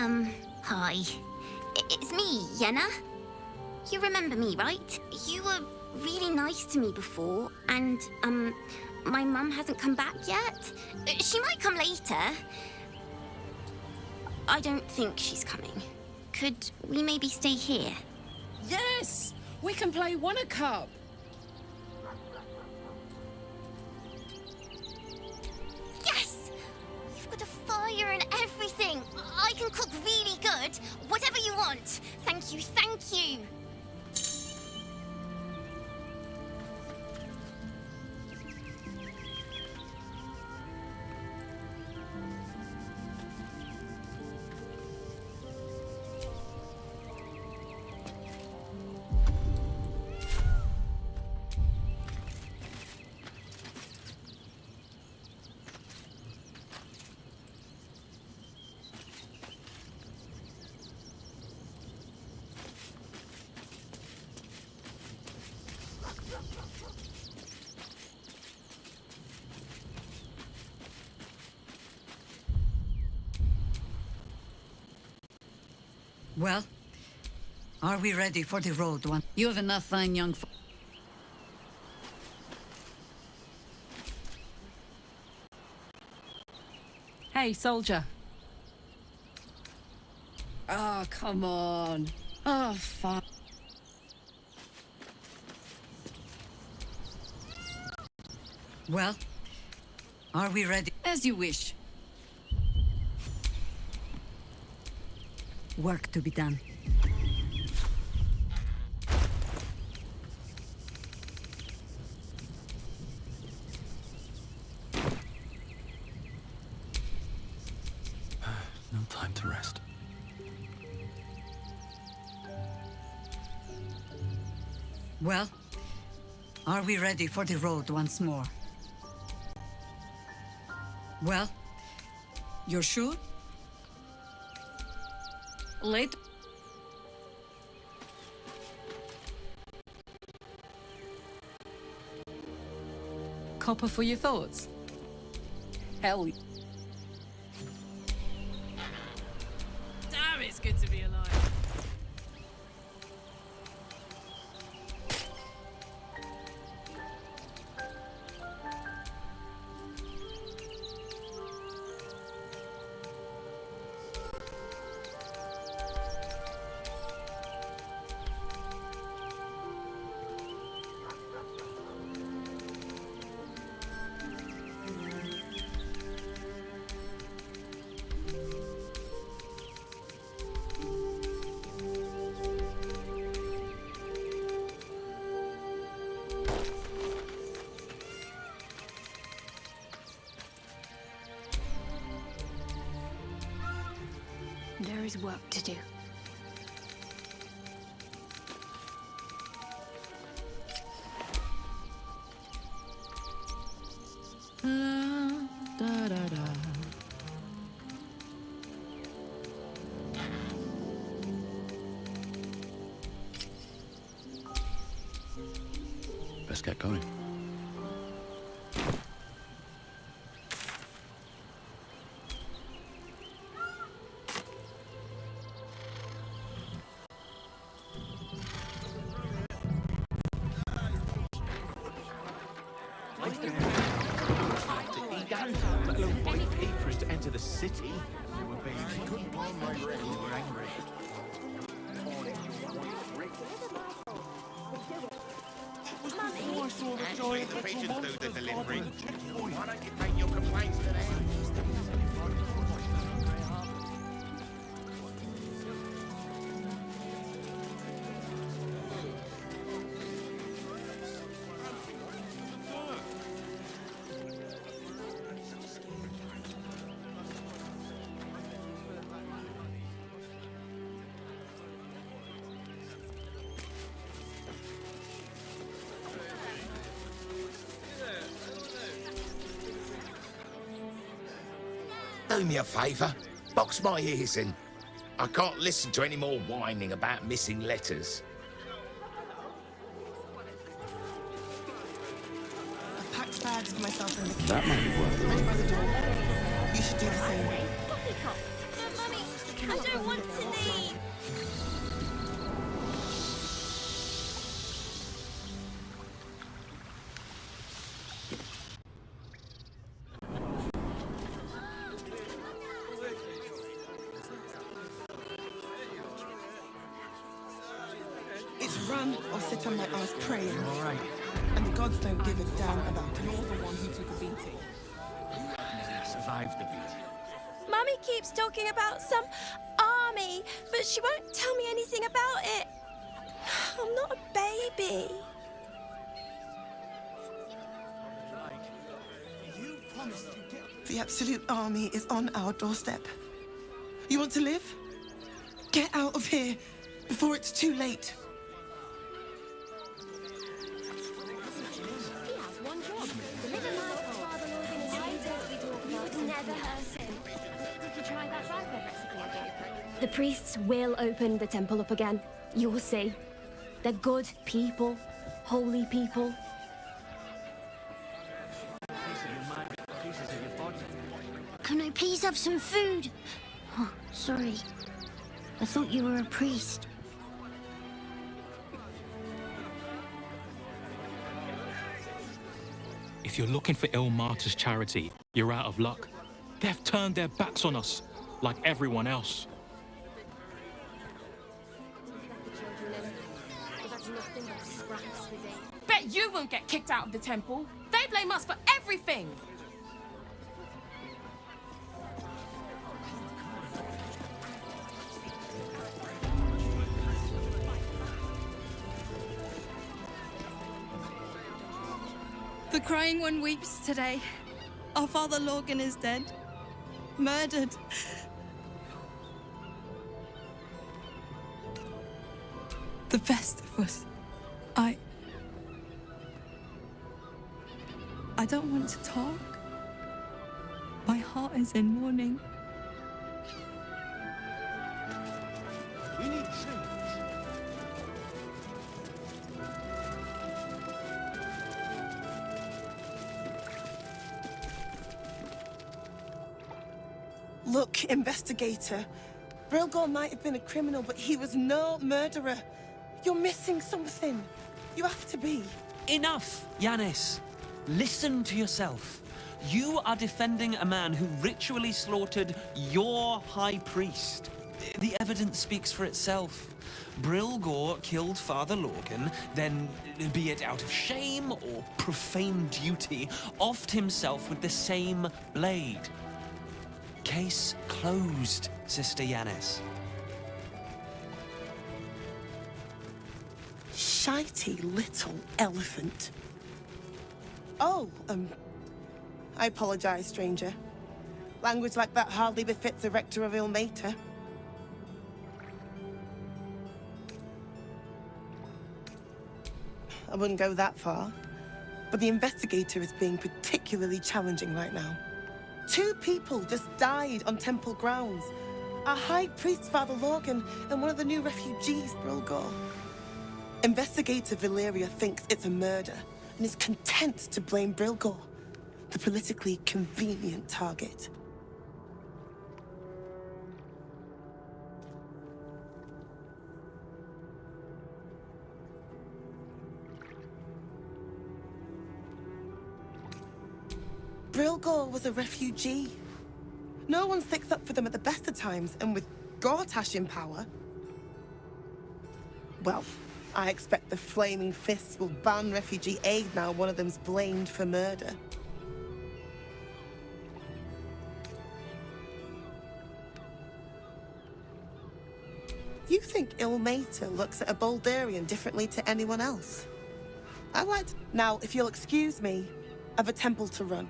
Hi. It's me, Yenna. You remember me, right? You were really nice to me before, and, my mum hasn't come back yet. She might come later. I don't think she's coming. Could we maybe stay here? Yes! We can play One a Cup. Yes! You've got a fire and everything. I can cook really good. Whatever you want. Thank you, thank you. Well, are we ready for the road one? You have enough fine young folk. Hey, soldier. Oh, come on. Oh, fine. Well, are we ready? As you wish. Work to be done. No time to rest. Well, are we ready for the road once more? Well, you're sure? Late. Copper for your thoughts? Hell. Damn, it's good to be alive. There is work to do. Let's get going. To enter the city. Couldn't palm my ring. We were angry. Actually, the pigeons do the delivery. Why don't you take your complaints to them? Do me a favour, box my ears in. I can't listen to any more whining about missing letters. I've packed bags for myself in the That might be worth it. Ready by the door. You should do the same. I don't want to leave. It's run or sit on my ass praying. All right. And the gods don't give a damn about it. You're the one who took a beating. Survived the beating. Mummy keeps talking about some army, but she won't tell me anything about it. I'm not a baby. The absolute army is on our doorstep. You want to live? Get out of here before it's too late. He has one job. Deliver my father Logan is hated. We would never hurt him. Did you try that raspberry recipe again? The priests will open the temple up again. You will see. They're good people. Holy people. Can I please have some food? Oh, sorry. I thought you were a priest. If you're looking for Il Martyr's charity, you're out of luck. They've turned their backs on us, like everyone else. Bet you won't get kicked out of the temple. They blame us for everything. The crying one weeps today. Our father Logan is dead. Murdered. The best of us. I don't want to talk. My heart is in mourning. We need change. Look, investigator. Brilgor might have been a criminal, but he was no murderer. You're missing something. You have to be. Enough, Yanis. Listen to yourself. You are defending a man who ritually slaughtered your high priest. The evidence speaks for itself. Brilgor killed Father Logan, then, be it out of shame or profane duty, offed himself with the same blade. Case closed, Sister Yanis. Shitey little elephant. Oh, I apologize, stranger. Language like that hardly befits a rector of Ilmater. I wouldn't go that far, but the investigator is being particularly challenging right now. 2 people just died on temple grounds. Our high priest, Father Logan, and one of the new refugees, Brilgor. Investigator Valeria thinks it's a murder and is content to blame Brilgor, the politically convenient target. Brilgor was a refugee. No one sticks up for them at the best of times, and with Gortash in power, well, I expect the Flaming Fists will ban refugee aid now one of them's blamed for murder. You think Ilmater looks at a Baldurian differently to anyone else? I like to... Now, if you'll excuse me, I've a temple to run.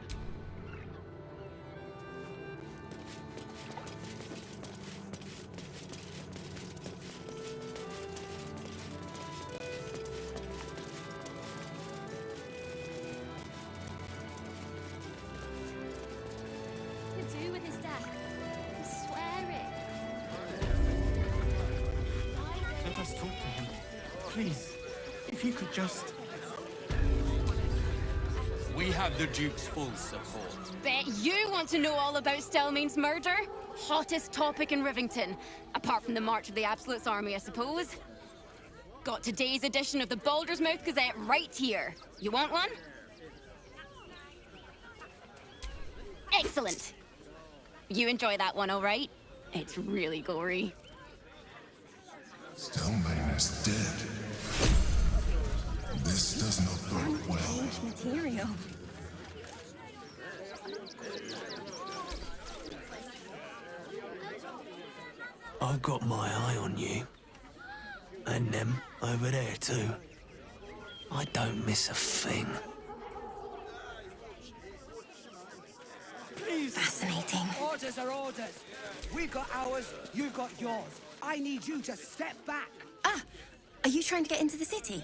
Do with his death. I swear it. Let us talk to him. Please, if he could just... We have the Duke's full support. Bet you want to know all about Stelmane's murder? Hottest topic in Rivington. Apart from the March of the Absolute's army, I suppose. Got today's edition of the Baldur's Mouth Gazette right here. You want one? Excellent. You enjoy that one, all right? It's really gory. Stelmane is dead. This does not bode well. Material. I've got my eye on you. And them over there too. I don't miss a thing. Fascinating. Orders are orders. We've got ours, you've got yours. I need you to step back. Ah, are you trying to get into the city?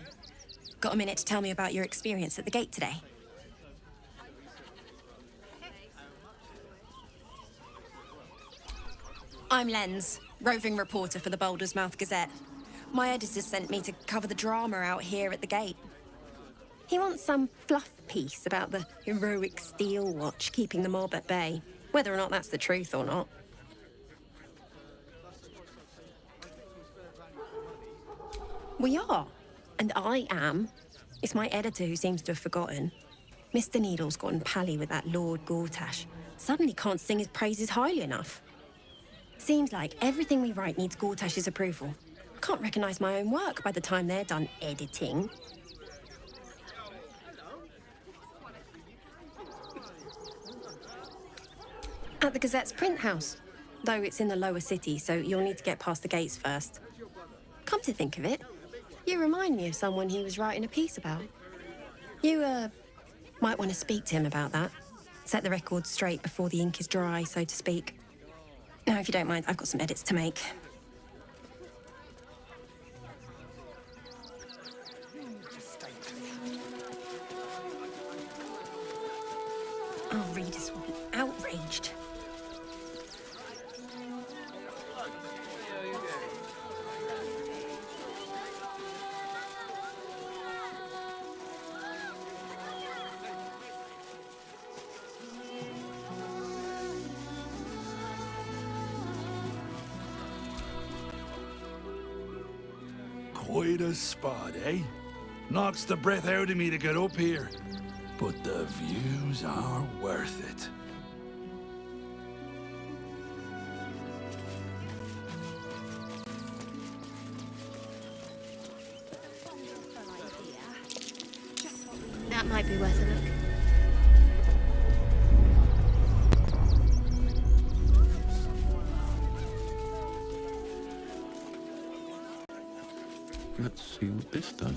Got a minute to tell me about your experience at the gate today? I'm Lens, roving reporter for the Baldur's Mouth Gazette. My editor sent me to cover the drama out here at the gate. He wants some fluff piece about the heroic Steel Watch keeping the mob at bay, whether or not that's the truth or not. We are, and I am. It's my editor who seems to have forgotten. Mr. Needle's gotten pally with that Lord Gortash. Suddenly can't sing his praises highly enough. Seems like everything we write needs Gortash's approval. Can't recognise my own work by the time they're done editing. At the Gazette's print house, though it's in the lower city, so you'll need to get past the gates first. Come to think of it, you remind me of someone he was writing a piece about. You, might want to speak to him about that. Set the record straight before the ink is dry, so to speak. Now, if you don't mind, I've got some edits to make. Our readers will be outraged. Quite a spot, eh? Knocks the breath out of me to get up here. But the views are worth it. That might be worth a look. Let's see what this does.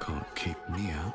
Can't keep me out.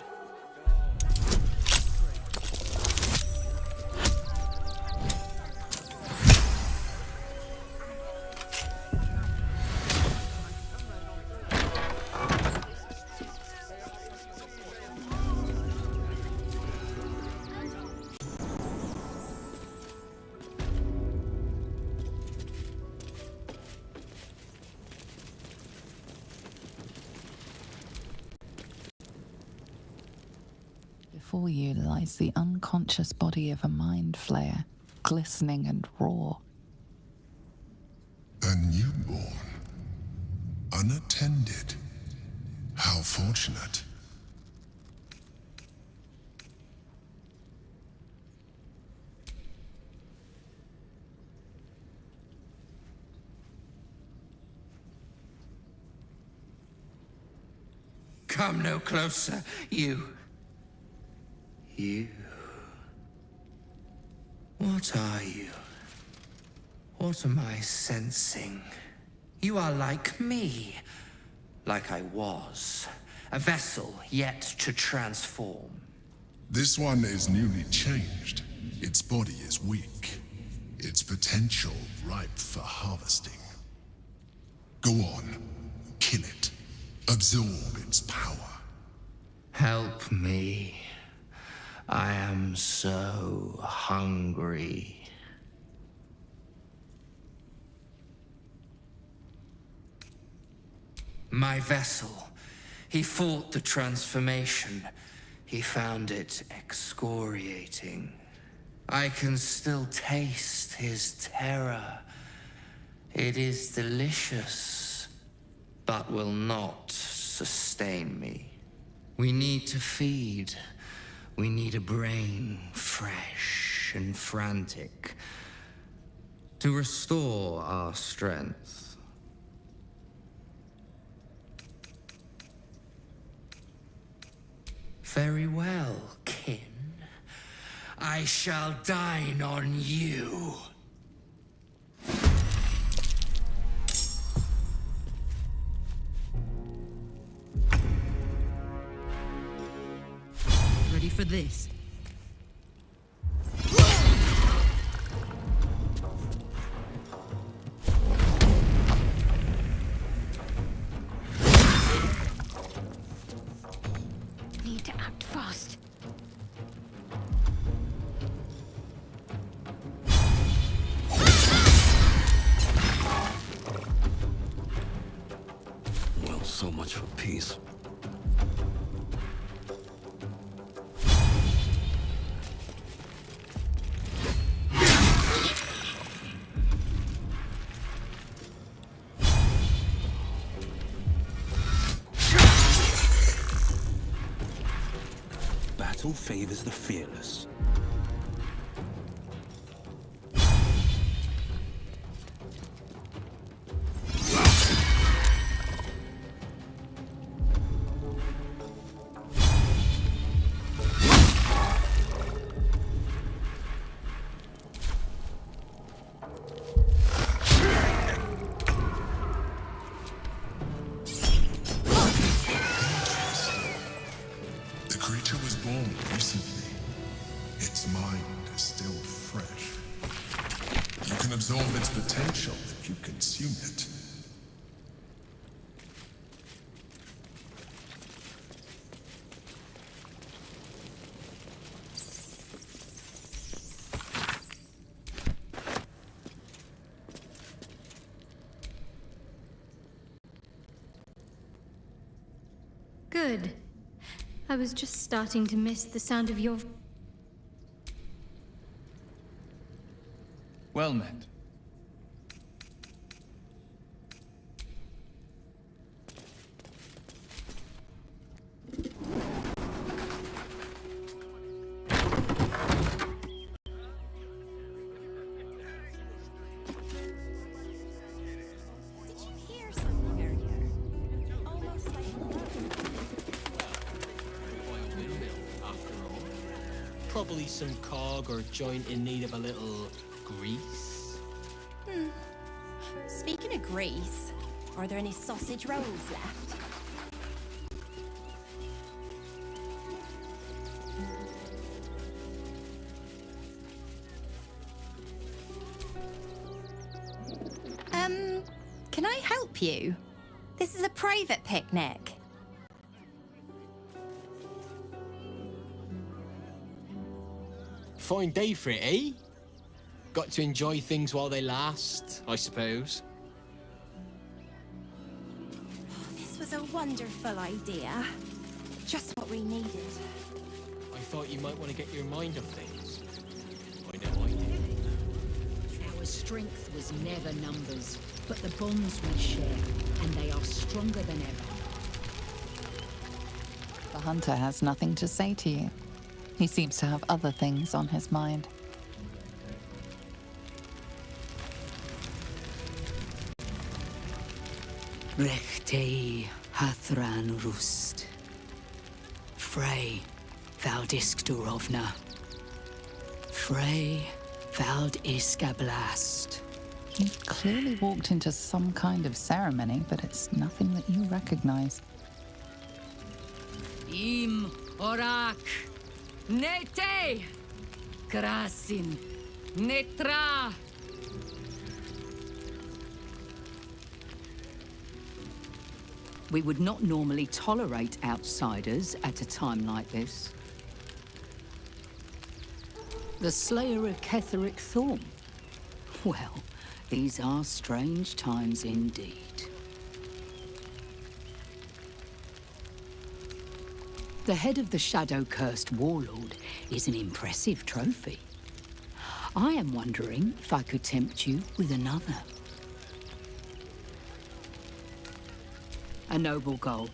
Before you lies the unconscious body of a mind flayer, glistening and raw. A newborn. Unattended. How fortunate. Come no closer, you. You. What are you? What am I sensing? You are like me. Like I was. A vessel yet to transform. This one is newly changed. Its body is weak. Its potential ripe for harvesting. Go on. Kill it. Absorb its power. Help me. I am so hungry. My vessel. He fought the transformation. He found it excoriating. I can still taste his terror. It is delicious, but will not sustain me. We need to feed. We need a brain fresh and frantic to restore our strength. Very well, kin. I shall dine on you. Ready for this? Need to act fast. Well, so much for peace. Battle favors the fearless. The creature was born recently. Its mind is still fresh. You can absorb its potential if you consume it. Good. I was just starting to miss the sound of your... Well met. Probably some cog or joint in need of a little grease. Speaking of grease, are there any sausage rolls left? Can I help you? This is a private picnic. Fine day for it, eh? Got to enjoy things while they last, I suppose. This was a wonderful idea. Just what we needed. I thought you might want to get your mind off things. I know I did. Our strength was never numbers, but the bonds we share, and they are stronger than ever. The hunter has nothing to say to you. He seems to have other things on his mind. Rechtei hathran rust. Frey, thou disk durovna. Frey, thou iska blast. You clearly walked into some kind of ceremony, but it's nothing that you recognize. Im orak, nete, krasin, netra. We would not normally tolerate outsiders at a time like this. The Slayer of Ketheric Thorn. Well, these are strange times indeed. The head of the shadow-cursed warlord is an impressive trophy. I am wondering if I could tempt you with another. A noble goal.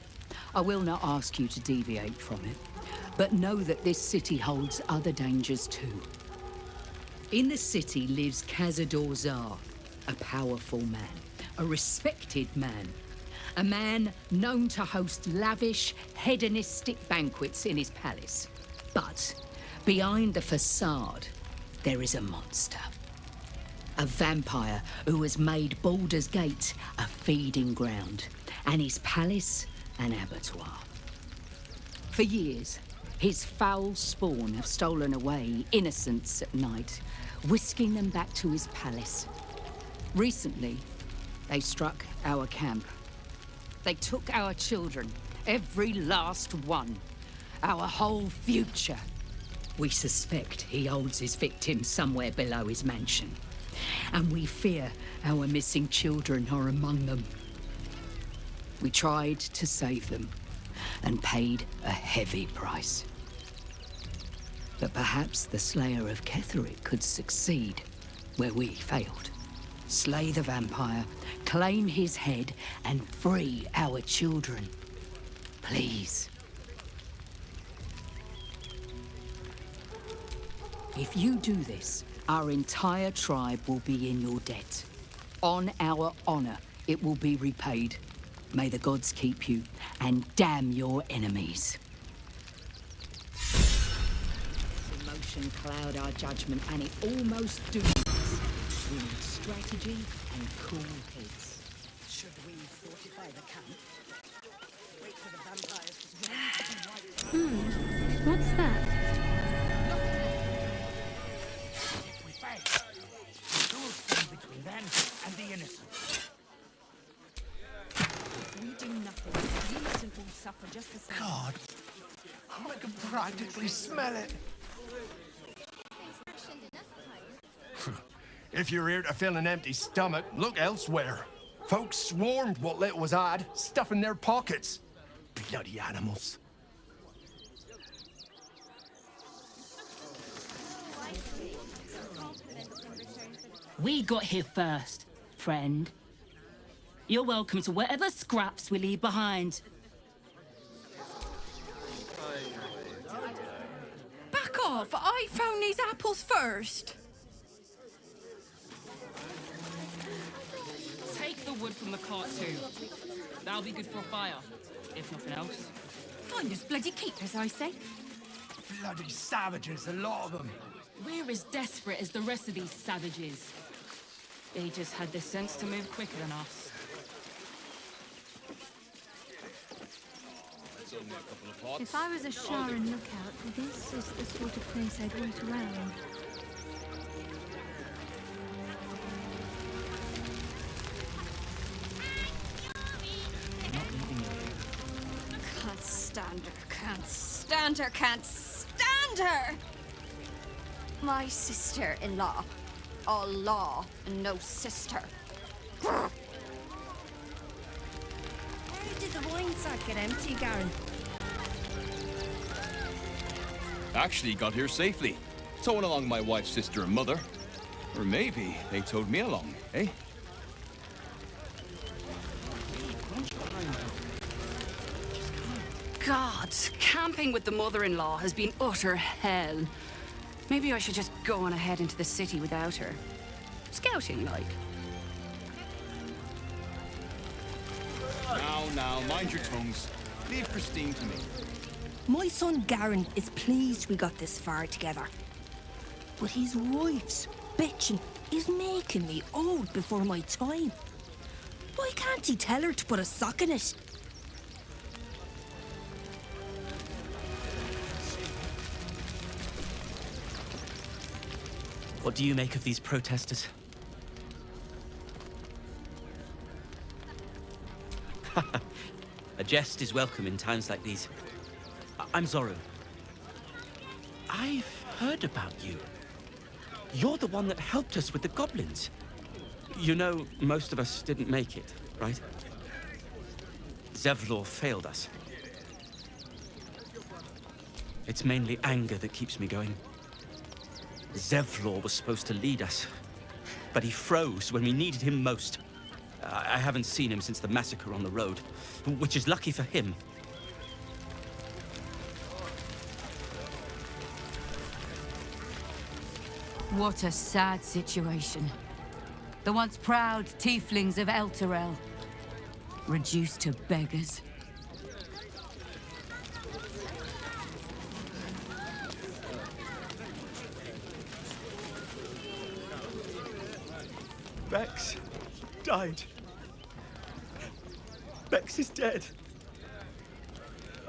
I will not ask you to deviate from it, but know that this city holds other dangers too. In the city lives Cazador Zar, a powerful man, a respected man, a man known to host lavish, hedonistic banquets in his palace. But behind the facade, there is a monster. A vampire who has made Baldur's Gate a feeding ground, and his palace an abattoir. For years, his foul spawn have stolen away innocents at night, whisking them back to his palace. Recently, they struck our camp. They took our children, every last one, our whole future. We suspect he holds his victims somewhere below his mansion, and we fear our missing children are among them. We tried to save them and paid a heavy price. But perhaps the Slayer of Ketheric could succeed where we failed. Slay the vampire, claim his head, and free our children. Please. If you do this, our entire tribe will be in your debt. On our honor, it will be repaid. May the gods keep you, and damn your enemies. Emotion cloud our judgment, and it almost dooms us. We need strategy and cool heads. Should we fortify the camp? Wait for the vampires to run. What's that? If we fight, the rules stand between them and the innocent. If we do nothing, the innocent will suffer just the same. God, I can practically smell it. If you're here to fill an empty stomach, look elsewhere. Folks swarmed what little was odd, stuffing their pockets. Bloody animals. We got here first, friend. You're welcome to whatever scraps we leave behind. Back off! I found these apples first. Take the wood from the cart too. That'll be good for a fire, if nothing else. Find us bloody keepers, I say. Bloody savages, a lot of them. We're as desperate as the rest of these savages. They just had the sense to move quicker than us. If I was a Sharon lookout, this is the sort of place I'd wait around. Can't stand her, can't stand her, can't stand her! My sister-in-law. All law and no sister. How did the wine sack get empty, Garen? Actually got here safely. Towing along my wife's sister and mother. Or maybe they towed me along, eh? God, camping with the mother-in-law has been utter hell. Maybe I should just go on ahead into the city without her. Scouting, like. Now, mind your tongues. Leave Christine to me. My son Garen is pleased we got this far together. But his wife's bitching is making me old before my time. Why can't he tell her to put a sock in it? What do you make of these protesters? A jest is welcome in times like these. I'm Zoru. I've heard about you. You're the one that helped us with the goblins. You know, most of us didn't make it, right? Zevlor failed us. It's mainly anger that keeps me going. Zevlor was supposed to lead us, but he froze when we needed him most. I haven't seen him since the massacre on the road, which is lucky for him. What a sad situation. The once proud tieflings of Elturel, reduced to beggars. Bex died. Bex is dead.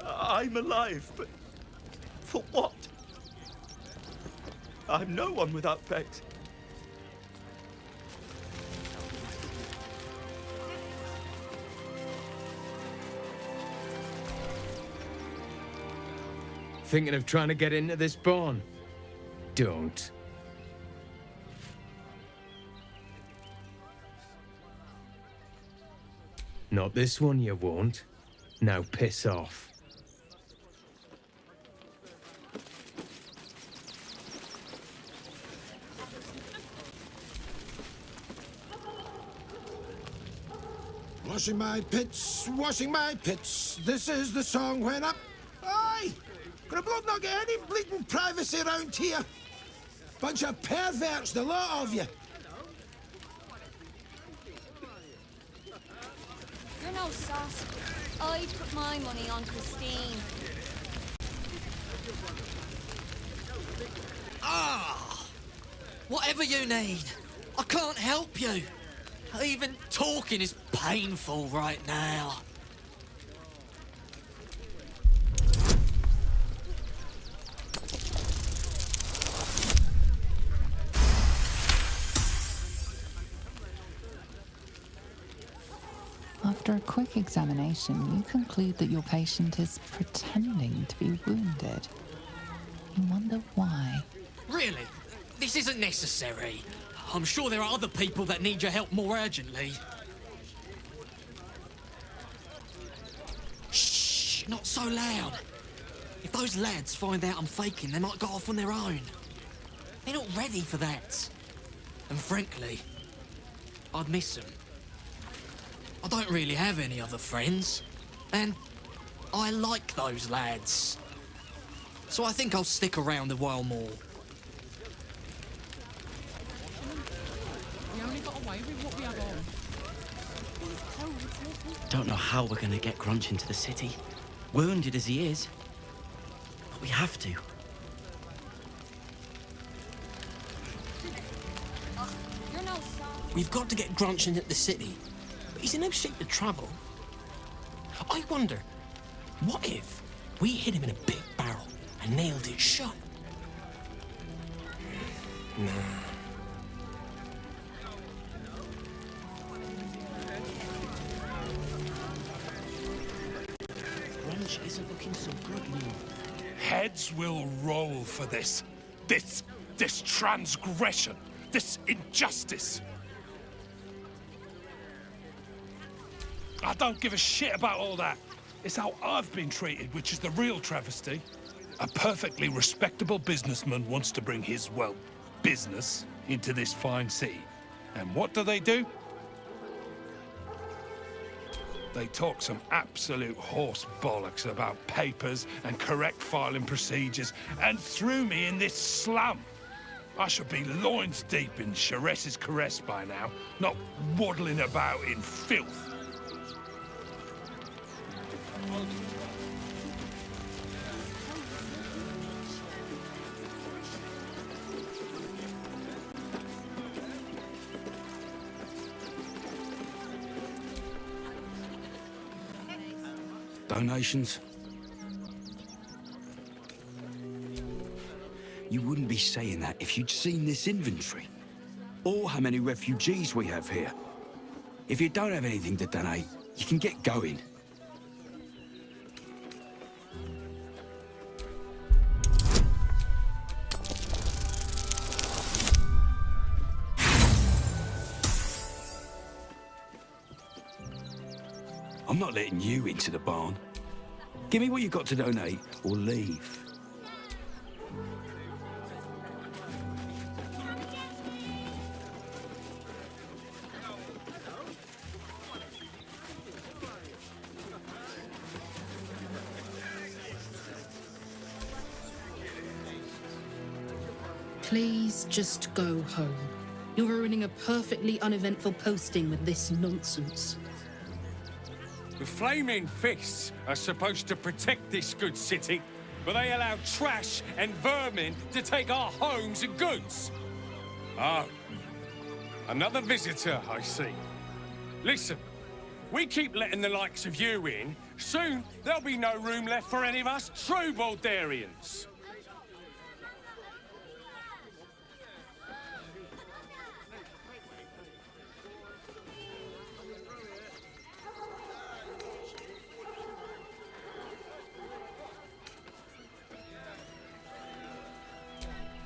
I'm alive, but for what? I'm no one without Bex. Thinking of trying to get into this barn? Don't. Not this one, you won't. Now piss off. Washing my pits, this is the song when up. Aye! Gonna blood not get any bleeding privacy around here. Bunch of perverts, the lot of you. You're no sus. I'd put my money on Christine. Whatever you need. I can't help you. Even talking is painful right now. After a quick examination, you conclude that your patient is pretending to be wounded. You wonder why. Really? This isn't necessary. I'm sure there are other people that need your help more urgently. Shh! Not so loud. If those lads find out I'm faking, they might go off on their own. They're not ready for that. And frankly, I'd miss them. I don't really have any other friends. And I like those lads. So I think I'll stick around a while more. We only got away with what we had on. Don't know how we're gonna get Grunch into the city, wounded as he is. But we have to. We've got to get Grunch into the city, but he's in no shape to travel. I wonder, what if we hid him in a big barrel and nailed it shut? Nah. Grunch isn't looking so good anymore. Heads will roll for this. This transgression. This injustice. I don't give a shit about all that. It's how I've been treated, which is the real travesty. A perfectly respectable businessman wants to bring his, well, business into this fine city. And what do? They talk some absolute horse bollocks about papers and correct filing procedures and threw me in this slum. I should be loins deep in Sharess's caress by now, not waddling about in filth. Donations? You wouldn't be saying that if you'd seen this inventory. Or how many refugees we have here. If you don't have anything to donate, you can get going. I'm not letting you into the barn. Give me what you've got to donate, or leave. Please just go home. You're ruining a perfectly uneventful posting with this nonsense. The Flaming Fists are supposed to protect this good city, but they allow trash and vermin to take our homes and goods. Oh, another visitor, I see. Listen, we keep letting the likes of you in, soon there'll be no room left for any of us true Baldurians.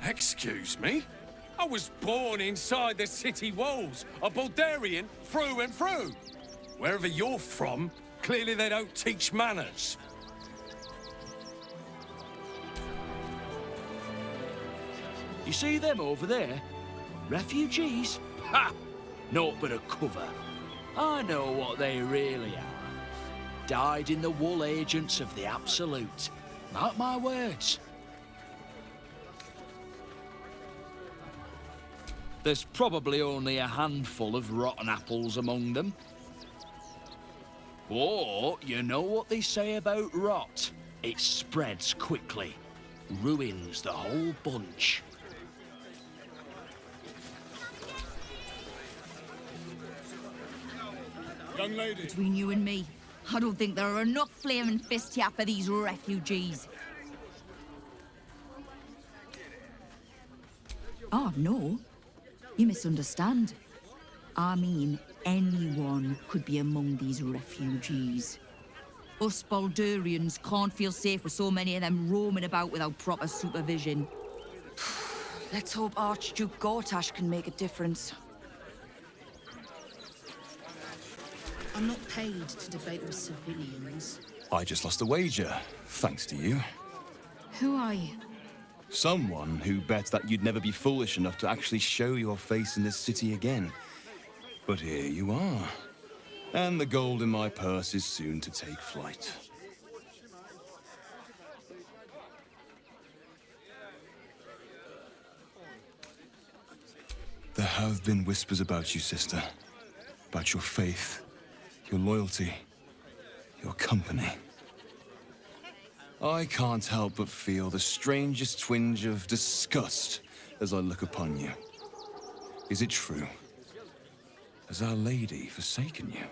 Excuse me? I was born inside the city walls, a Baldurian through and through. Wherever you're from, clearly they don't teach manners. You see them over there? Refugees? Ha! Naught but a cover. I know what they really are. Dyed-in-the-wool agents of the Absolute. Mark my words. There's probably only a handful of rotten apples among them. Or, you know what they say about rot? It spreads quickly. Ruins the whole bunch. Young lady. Between you and me, I don't think there are enough flaming fists here for these refugees. Oh, no. You misunderstand. I mean, anyone could be among these refugees. Us Baldurians can't feel safe with so many of them roaming about without proper supervision. Let's hope Archduke Gortash can make a difference. I'm not paid to debate with civilians. I just lost a wager, thanks to you. Who are you? Someone who bet that you'd never be foolish enough to actually show your face in this city again. But here you are. And the gold in my purse is soon to take flight. There have been whispers about you, sister. About your faith, your loyalty, your company. I can't help but feel the strangest twinge of disgust as I look upon you. Is it true? Has Our Lady forsaken you?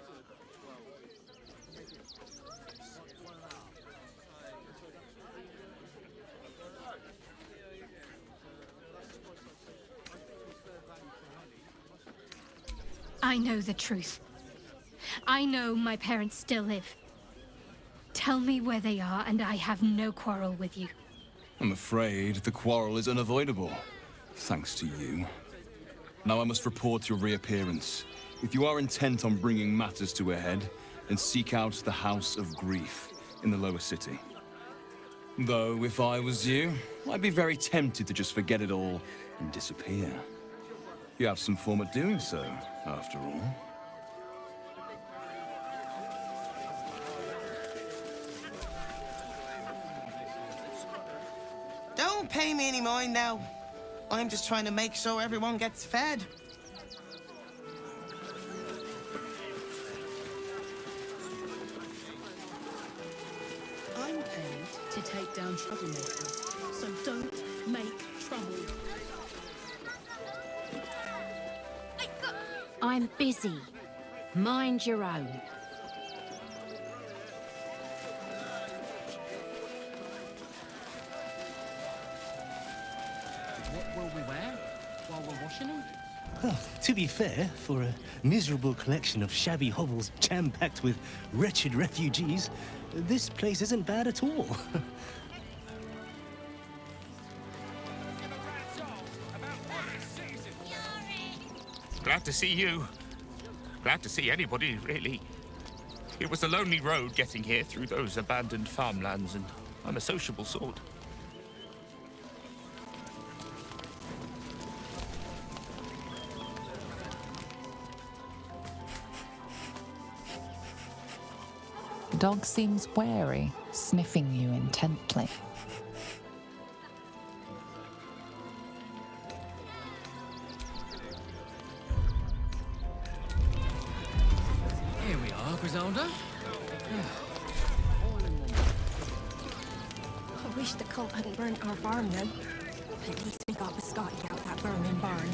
I know the truth. I know my parents still live. Tell me where they are, and I have no quarrel with you. I'm afraid the quarrel is unavoidable, thanks to you. Now I must report your reappearance. If you are intent on bringing matters to a head, then seek out the House of Grief in the lower city. Though, if I was you, I'd be very tempted to just forget it all and disappear. You have some form at doing so, after all. Don't pay me any mind now. I'm just trying to make sure everyone gets fed. I'm paid to take down troublemakers, so don't make trouble. I'm busy. Mind your own. Will we wear while we're washing them? Well, to be fair, for a miserable collection of shabby hovels jam-packed with wretched refugees, this place isn't bad at all. Glad to see you. Glad to see anybody, really. It was a lonely road getting here through those abandoned farmlands, and I'm a sociable sort. The dog seems wary, sniffing you intently. Here we are, Griselda. I wish the cult hadn't burnt our farm then. At least we got biscotti out that burning barn.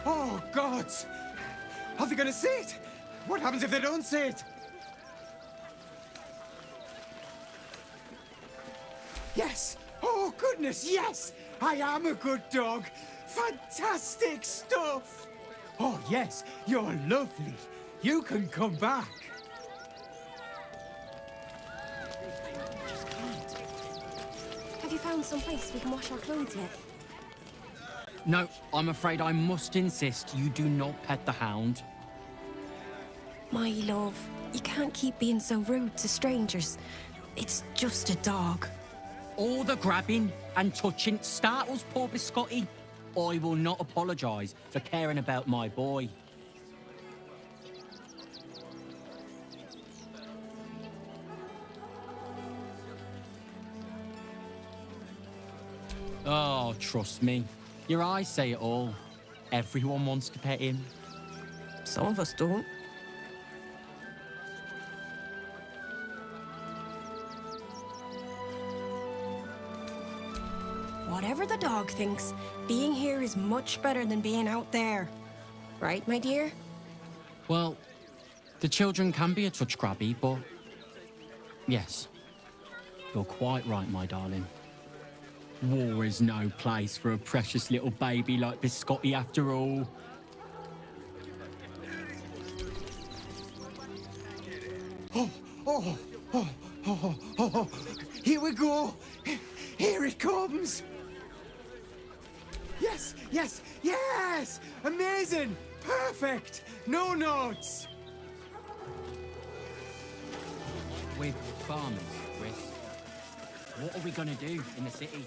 Oh, God! Are they gonna see it? What happens if they don't see it? Yes! Oh, goodness, yes! I am a good dog! Fantastic stuff! Oh, yes, you're lovely. You can come back. Have you found some place we can wash our clothes yet? No, I'm afraid I must insist you do not pet the hound. My love, you can't keep being so rude to strangers. It's just a dog. All the grabbing and touching startles poor Biscotti. I will not apologise for caring about my boy. Oh, trust me. Your eyes say it all. Everyone wants to pet him. Some of us don't. Whatever the dog thinks, being here is much better than being out there. Right, my dear? Well, the children can be a touch grabby, but... Yes, you're quite right, my darling. War is no place for a precious little baby like Biscotti after all. Oh. Here we go. Here it comes. Yes, yes, yes! Amazing! Perfect! No notes! We're farmers, Chris. What are we gonna do in the city?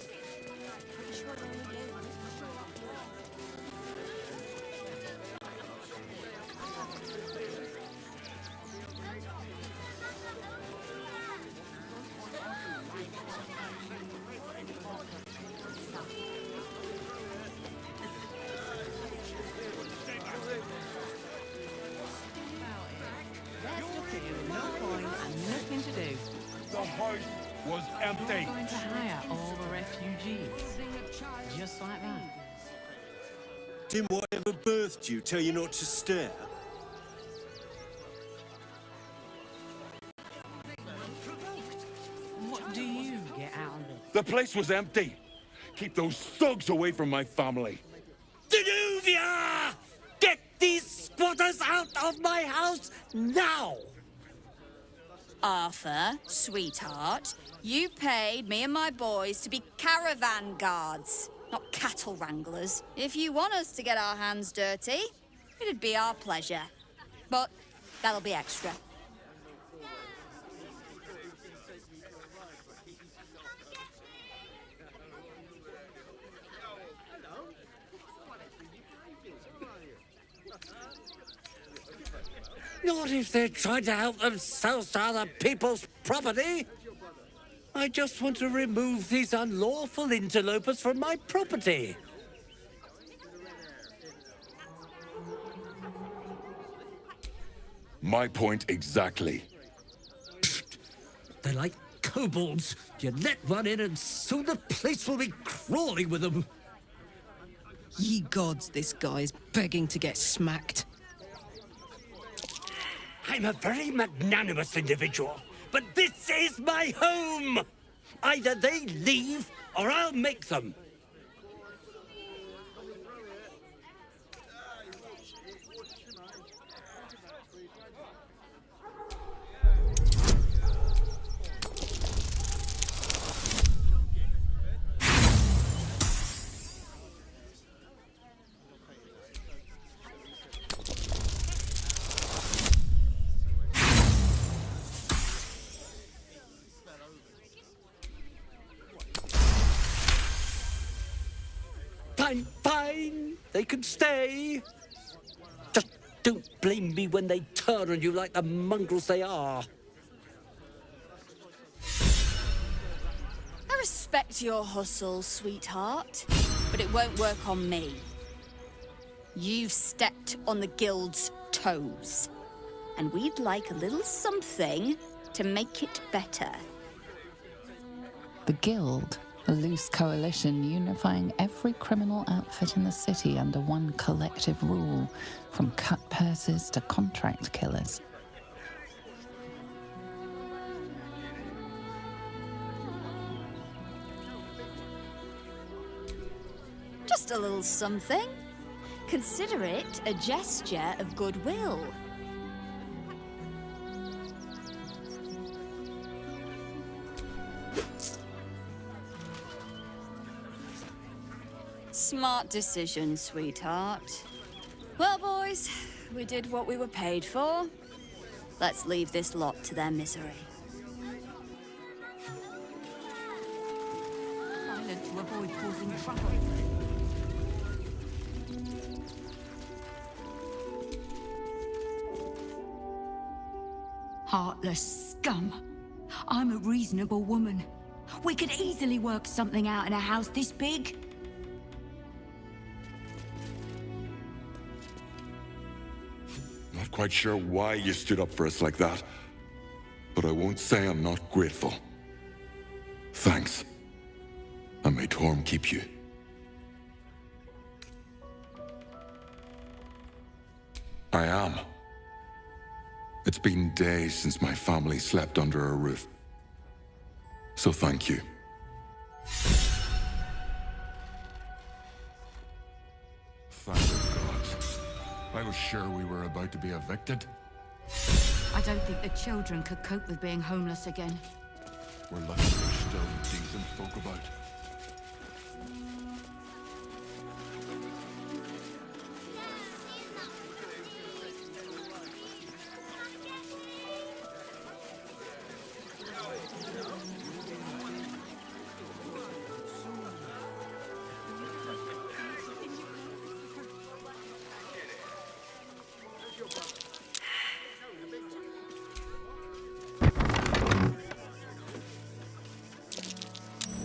Nothing to do. The house was empty. We're going to hire all the refugees. Just like that. Didn't whatever birthed you tell you not to stare? What do you get out of it? The place was empty. Keep those thugs away from my family. Danuvia! Get these squatters out of my house now! Arthur, sweetheart, you paid me and my boys to be caravan guards, not cattle wranglers. If you want us to get our hands dirty, it'd be our pleasure. But that'll be extra. Not if they're trying to help themselves to other people's property. I just want to remove these unlawful interlopers from my property. My point exactly. They're like kobolds. You let one in and soon the place will be crawling with them. Ye gods, this guy's begging to get smacked. I'm a very magnanimous individual, but this is my home! Either they leave, or I'll make them. Fine. They can stay. Just don't blame me when they turn on you like the mongrels they are. I respect your hustle, sweetheart, but it won't work on me. You've stepped on the guild's toes, and we'd like a little something to make it better. The Guild, a loose coalition unifying every criminal outfit in the city under one collective rule, from cut purses to contract killers. Just a little something. Consider it a gesture of goodwill. Smart decision, sweetheart. Well, boys, we did what we were paid for. Let's leave this lot to their misery. Silent to avoid causing trouble. Heartless scum. I'm a reasonable woman. We could easily work something out in a house this big. Not quite sure why you stood up for us like that, but I won't say I'm not grateful. Thanks. And may Torm keep you. I am. It's been days since my family slept under a roof. So thank you. Thank the gods. I was sure we were about to be evicted. I don't think the children could cope with being homeless again. We're lucky there's still decent folk about.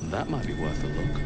That might be worth a look.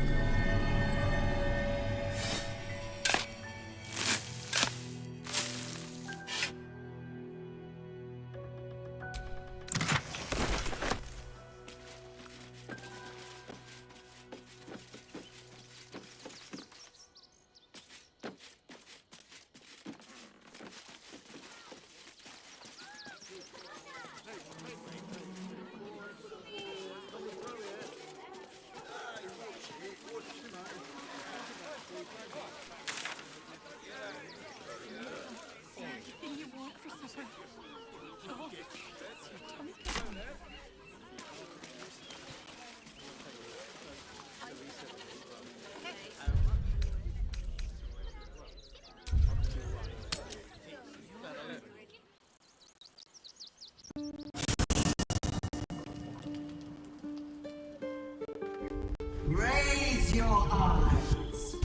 Raise your eyes.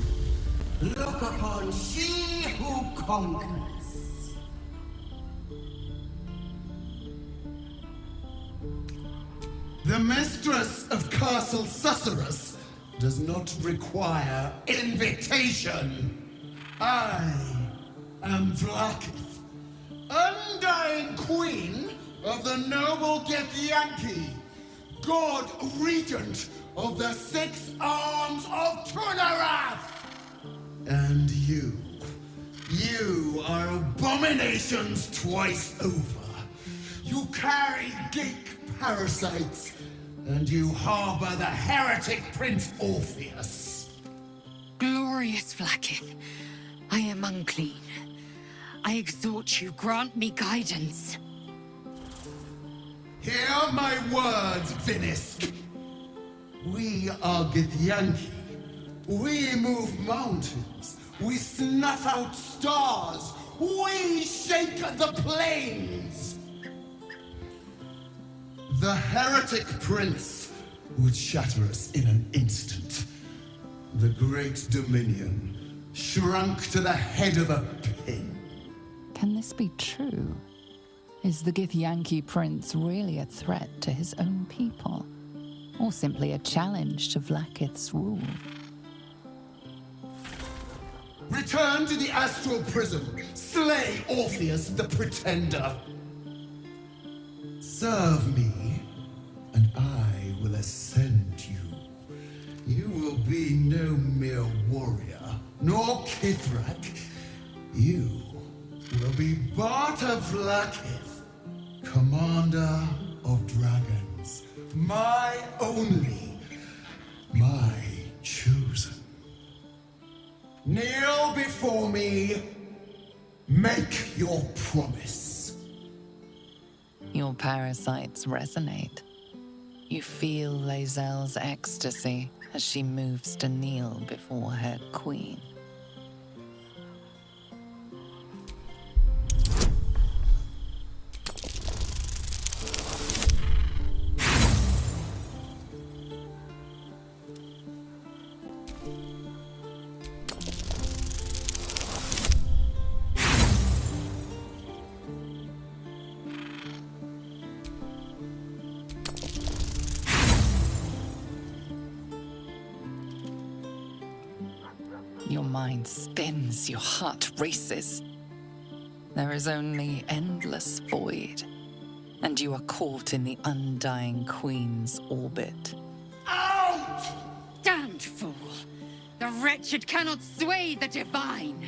Look upon she who conquers. The mistress of Castle Susurrus does not require invitation. I am Vlaakith, undying queen of the noble Githyanki, god regent of the 6 arms of Tunarath! And you are abominations twice over. You carry geek parasites, and you harbor the heretic Prince Orpheus. Glorious Vlaakith, I am unclean. I exhort you, grant me guidance. Hear my words, Vinisk. We are Githyanki. We move mountains. We snuff out stars. We shake the plains. The heretic prince would shatter us in an instant. The great dominion shrunk to the head of a pin. Can this be true? Is the Githyanki prince really a threat to his own people? Or simply a challenge to Vlaakith's rule? Return to the astral prism. Slay Orpheus the Pretender. Serve me, and I will ascend you. You will be no mere warrior, nor Kithrak. You will be Barta Vlaakith, commander of dragons. My only, my chosen. Kneel before me. Make your promise. Your parasites resonate. You feel Lae'zel's ecstasy as she moves to kneel before her queen. Your mind spins, your heart races. There is only endless void, and you are caught in the undying queen's orbit. Out! Damned fool! The wretched cannot sway the divine!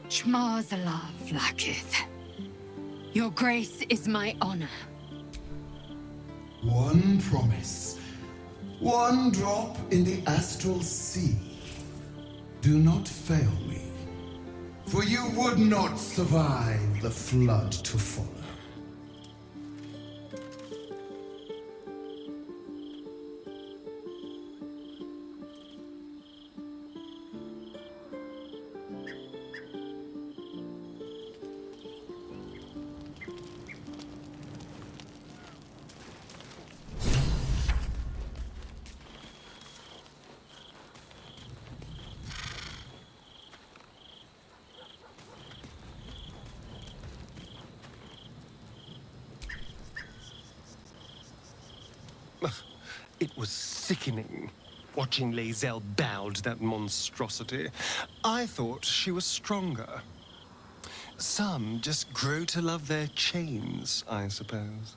Shmarzallah, Vlaakith. Your grace is my honor. One promise. One drop in the astral sea. Do not fail me, for you would not survive the flood to follow. It was sickening, watching Lae'zel bow to that monstrosity. I thought she was stronger. Some just grow to love their chains, I suppose.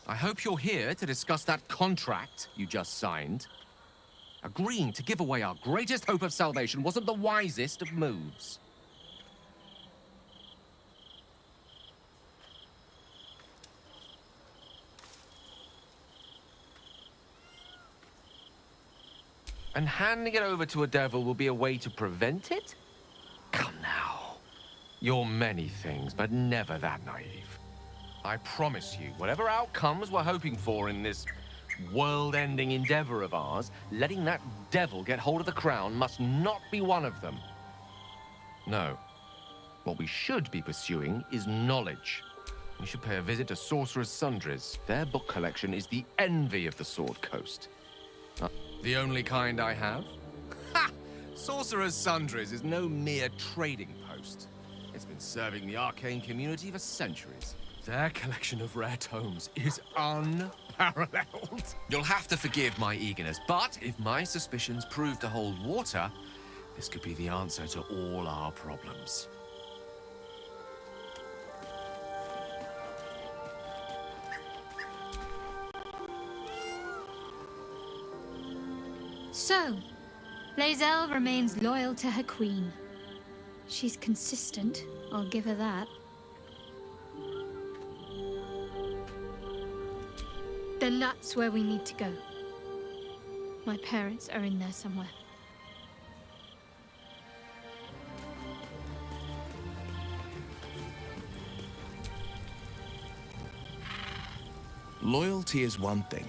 I hope you're here to discuss that contract you just signed. Agreeing to give away our greatest hope of salvation wasn't the wisest of moves. And handing it over to a devil will be a way to prevent it? Come now. You're many things, but never that naive. I promise you, whatever outcomes we're hoping for in this world-ending endeavor of ours, letting that devil get hold of the crown must not be one of them. No. What we should be pursuing is knowledge. We should pay a visit to Sorcerer's Sundries. Their book collection is the envy of the Sword Coast. The only kind I have? Ha! Sorcerer's Sundries is no mere trading post. It's been serving the arcane community for centuries. Their collection of rare tomes is unparalleled. You'll have to forgive my eagerness, but if my suspicions prove to hold water, this could be the answer to all our problems. So, Lae'zel remains loyal to her queen. She's consistent, I'll give her that. Then that's where we need to go. My parents are in there somewhere. Loyalty is one thing.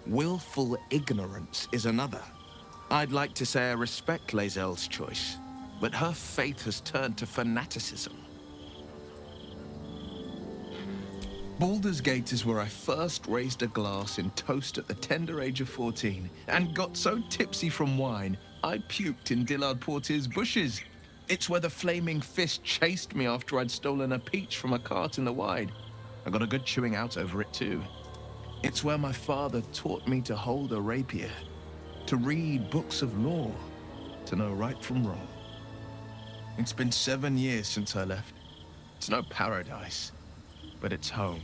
Willful ignorance is another. I'd like to say I respect Lae'zel's choice, but her faith has turned to fanaticism. Baldur's Gate is where I first raised a glass in toast at the tender age of 14 and got so tipsy from wine, I puked in Dillard Portier's bushes. It's where the flaming fist chased me after I'd stolen a peach from a cart in the Wide. I got a good chewing out over it too. It's where my father taught me to hold a rapier, to read books of law, to know right from wrong. It's been 7 years since I left. It's no paradise, but it's home,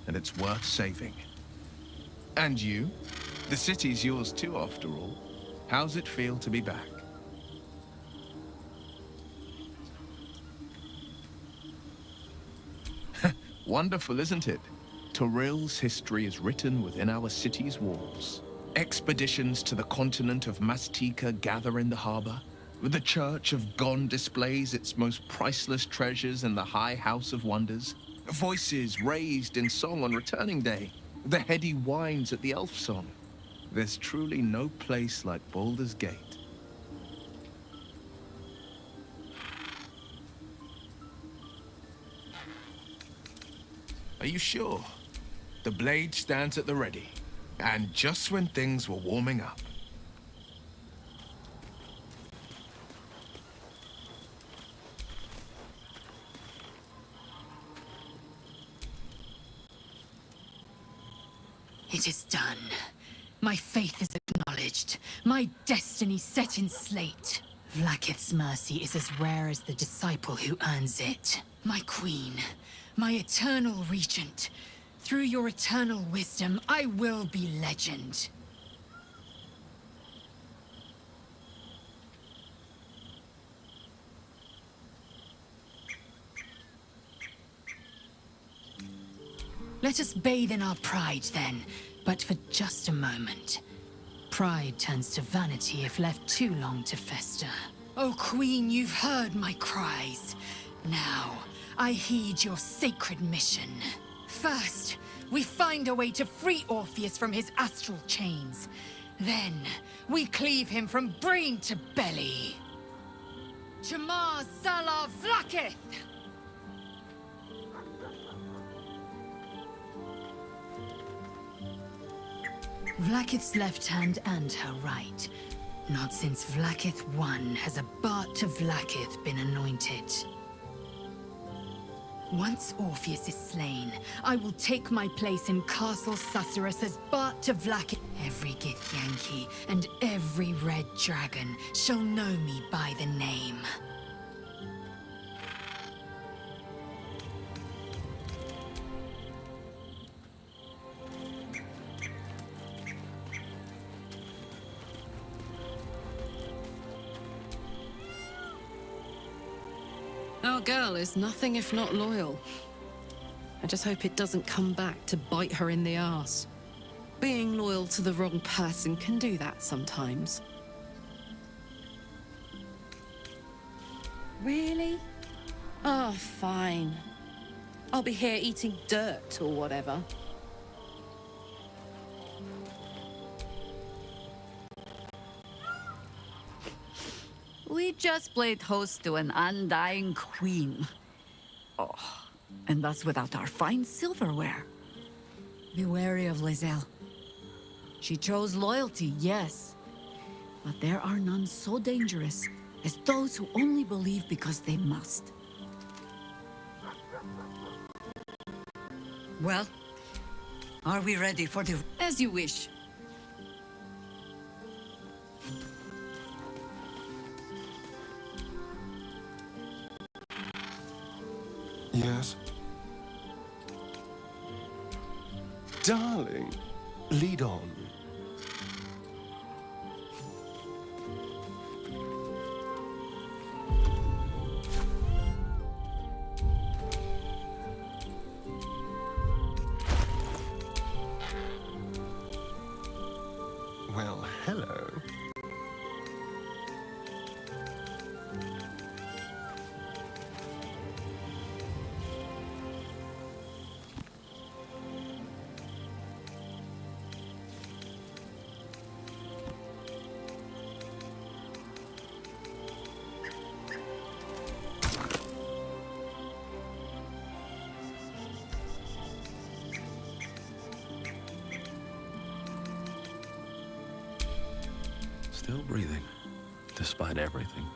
and it's worth saving. And you? The city's yours too, after all. How's it feel to be back? Wonderful, isn't it? Torril's history is written within our city's walls. Expeditions to the continent of Mastika gather in the harbor. The Church of Gon displays its most priceless treasures in the High House of Wonders. Voices raised in song on returning day. The heady wines at the Elf Song. There's truly no place like Baldur's Gate. Are you sure? The blade stands at the ready, and just when things were warming up. It is done. My faith is acknowledged. My destiny set in slate. Vlaakith's mercy is as rare as the disciple who earns it. My queen, my eternal regent. Through your eternal wisdom, I will be legend. Let us bathe in our pride, then, but for just a moment. Pride turns to vanity if left too long to fester. Oh, Queen, you've heard my cries. Now, I heed your sacred mission. First, we find a way to free Orpheus from his astral chains. Then, we cleave him from brain to belly. Jamar Salar Vlaakith! Vlaakith's left hand and her right. Not since Vlaakith I has a Bart to Vlaakith been anointed. Once Orpheus is slain, I will take my place in Castle Susurrus as Bart to Vlaakith. Every Githyanki and every red dragon shall know me by the name. Our girl is nothing if not loyal. I just hope it doesn't come back to bite her in the arse. Being loyal to the wrong person can do that sometimes. Really? Oh, fine. I'll be here eating dirt or whatever. We just played host to an undying queen. Oh, and that's without our fine silverware. Be wary of Lae'zel. She chose loyalty, yes. But there are none so dangerous as those who only believe because they must. Well, are we ready for the... As you wish. Yes? Darling, lead on. Well, hello. Still breathing, despite everything.